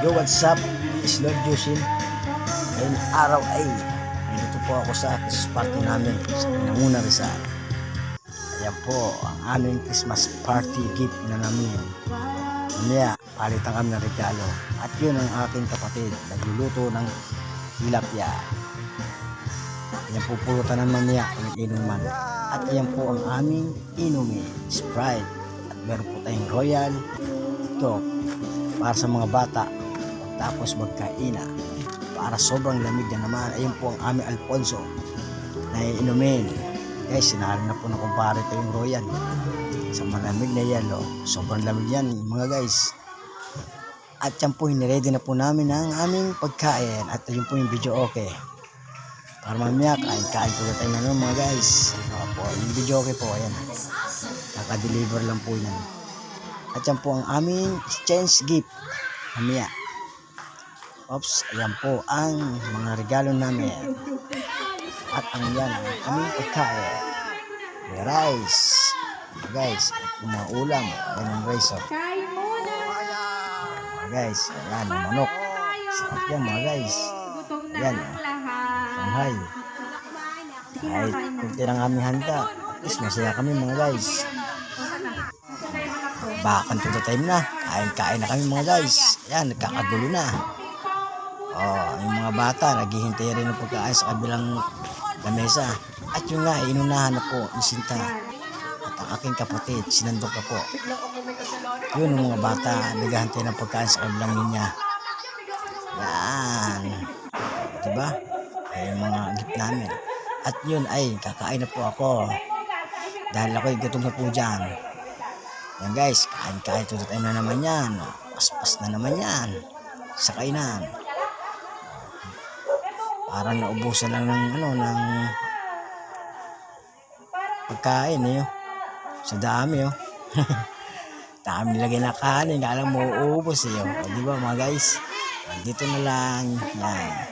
Yo, what's up? This is Lord Jushin. Ngayong araw ay nandito po ako sa Christmas party namin sa Pinanguna Rizal. Ayan po ang aming Christmas party gift na namin. Mamaya, palitan kami ng regalo. At yun ang aking kapatid, nagluluto ng tilapia. Ayan po pulutan ng mamaya ang inuman. At ayan po ang aming inumin, Sprite. At meron po tayong Royal Coke para sa mga bata. Tapos magkaina para sobrang lamig na naman. Ayun po ang aming Alfonso na iinumin. Guys, sinahal na po ng kumpare ko yung Royal sa malamig na yelo. Sobrang lamig yan mga guys. At yan po, hiniready na po namin ang aming pagkain. At yun po yung video okay. Para mamaya kain-kain po tayo na mga guys. Po, yung video okay po, ayan. Kaka-deliver lang po yan. At yan po ang aming exchange gift mamaya. Oops, ayan po ang mga regalo namin. At ang yan, ang aming pagkain. May rice. Guys, at mga ulam. Ayan ang rice, oh. Mga guys, ayan, ang manok. Sarap yan, mga guys. Ayan, oh. Sanghay. Kahit kunti ng aming handa. At least masaya kami, mga guys. Bakan to the time na. Kain-kain na kami, mga guys. Ayan, nagkakagulo na. Yung mga bata naghihintay rin ng pagkain sa kabilang lamesa. At yun nga, inunahan na po ni Sinta at ang aking kapatid, sinandok ka po. Yun ang mga bata naghihintay ng pagkain sa kabilang linya. Yan, diba? Ay yung mga gift namin. At yun ay kakain na po ako dahil ako'y gutom na po dyan. Yan guys, kain-kain tutut na naman yan. Paspas na naman yan sa kainan. Parang naubusan lang ng ng pagkain eh. Sa dami dami nilagay na kanin, alam mo uubos eh. Di ba mga guys? Dito na lang. Yan.